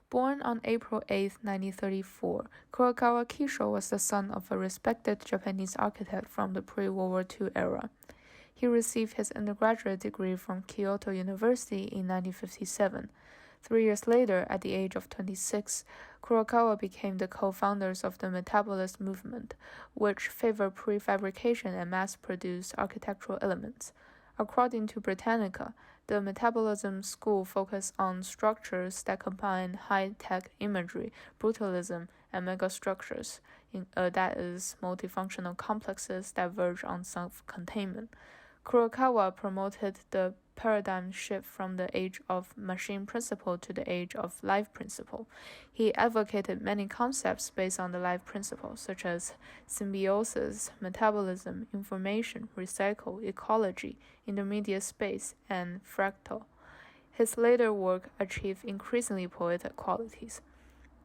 Born on April 8, 1934, Kurokawa Kisho was the son of a respected Japanese architect from the pre-World War II era. He received his undergraduate degree from Kyoto University in 1957. 3 years later, at the age of 26, Kurokawa became the co-founders of the Metabolist movement, which favored prefabrication and mass-produced architectural elements. According to Britannica, the Metabolism school focused on structures that combine high-tech imagery, brutalism, and megastructures, that is, multifunctional complexes that verge on self-containment. Kurokawa promoted the paradigm shift from the age of machine principle to the age of life principle. He advocated many concepts based on the life principle, such as symbiosis, metabolism, information, recycle, ecology, intermediate space, and fractal. His later work achieved increasingly poetic qualities.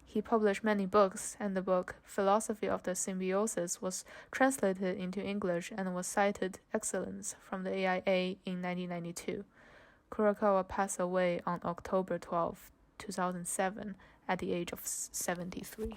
He published many books, and the book Philosophy of the Symbiosis was translated into English and was cited excellence from the AIA in 1992. Kurokawa passed away on October 12, 2007, at the age of 73.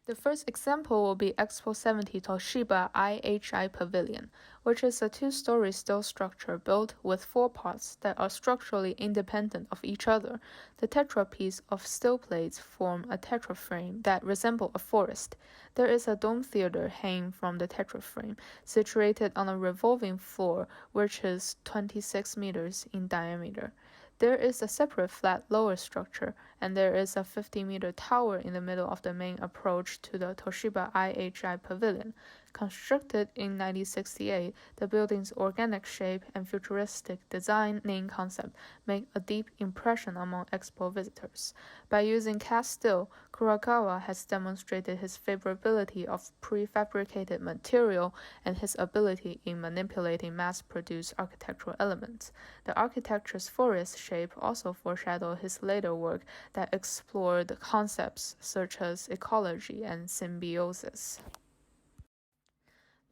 The first example will be Expo 70 Toshiba IHI Pavilion, which is a two-story steel structure built with 4 parts that are structurally independent of each other. The tetrapiece of steel plates form a tetraframe that resemble a forest. There is a dome theater hanging from the tetraframe, situated on a revolving floor which is 26 meters in diameter. There is a separate flat lower structure, and there is a 50-meter tower in the middle of the main approach to the Toshiba IHI Pavilion. Constructed in 1968, the building's organic shape and futuristic designing concept make a deep impression among expo visitors. By using cast steel, Kurokawa has demonstrated his favorability of prefabricated material and his ability in manipulating mass-produced architectural elements. The architecture's forest shape also foreshadowed his later work that explored concepts such as ecology and symbiosis.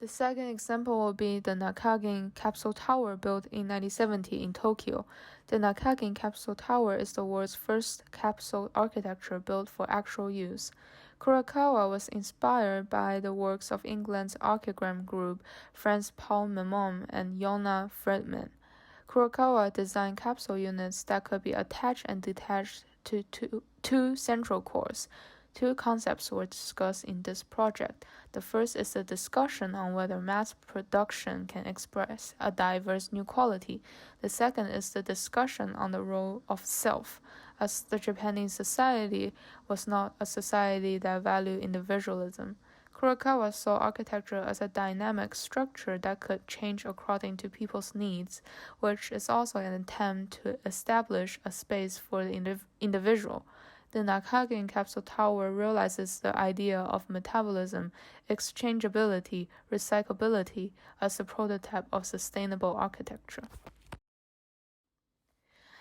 The second example will be the Nakagin Capsule Tower built in 1970 in Tokyo. The Nakagin Capsule Tower is the world's first capsule architecture built for actual use. Kurokawa was inspired by the works of England's archigram group Franz Paul Memon and Jona Friedman. Kurokawa designed capsule units that could be attached and detached to two central cores. 2 concepts were discussed in this project. The first is a discussion on whether mass production can express a diverse new quality. The second is the discussion on the role of self, as the Japanese society was not a society that valued individualism. Kurokawa saw architecture as a dynamic structure that could change according to people's needs, which is also an attempt to establish a space for the individual. The Nakagin Capsule Tower realizes the idea of metabolism, exchangeability, recyclability as a prototype of sustainable architecture.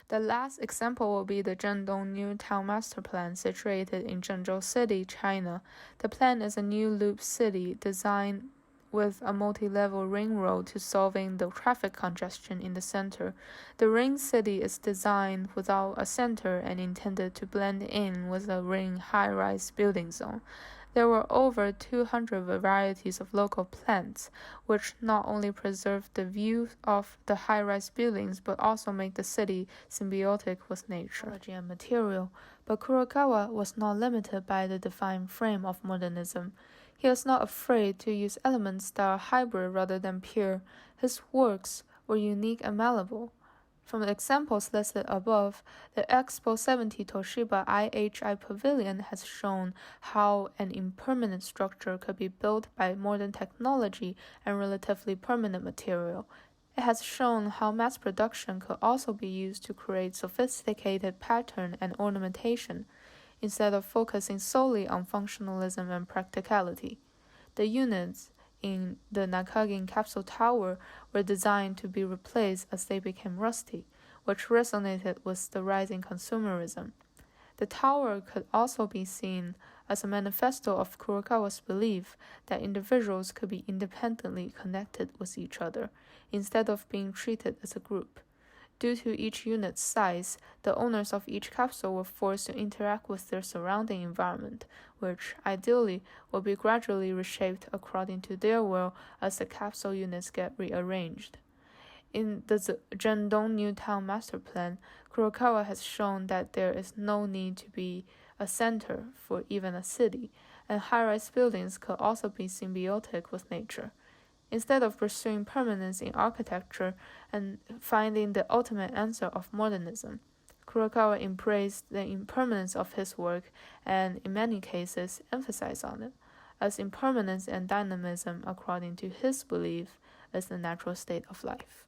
The last example will be the Zhendong New Town Master Plan situated in Zhengzhou City, China. The plan is a new loop city designed with a multi-level ring road to solving the traffic congestion in the center. The ring city is designed without a center and intended to blend in with the ring high-rise building zone. There were over 200 varieties of local plants, which not only preserve the view of the high-rise buildings but also make the city symbiotic with nature and material. But Kurokawa was not limited by the defined frame of modernism. He was not afraid to use elements that are hybrid rather than pure. His works were unique and malleable. From the examples listed above, the Expo 70 Toshiba IHI Pavilion has shown how an impermanent structure could be built by modern technology and relatively permanent material. It has shown how mass production could also be used to create sophisticated pattern and ornamentation, instead of focusing solely on functionalism and practicality. The units in the Nakagin Capsule Tower were designed to be replaced as they became rusty, which resonated with the rising consumerism. The tower could also be seen as a manifesto of Kurokawa's belief that individuals could be independently connected with each other, instead of being treated as a group. Due to each unit's size, the owners of each capsule were forced to interact with their surrounding environment, which, ideally, will be gradually reshaped according to their will as the capsule units get rearranged. In the Zhendong New Town Master Plan, Kurokawa has shown that there is no need to be a center for even a city, and high-rise buildings could also be symbiotic with nature. Instead of pursuing permanence in architecture and finding the ultimate answer of modernism, Kurokawa embraced the impermanence of his work and, in many cases, emphasized on it, as impermanence and dynamism, according to his belief, is the natural state of life.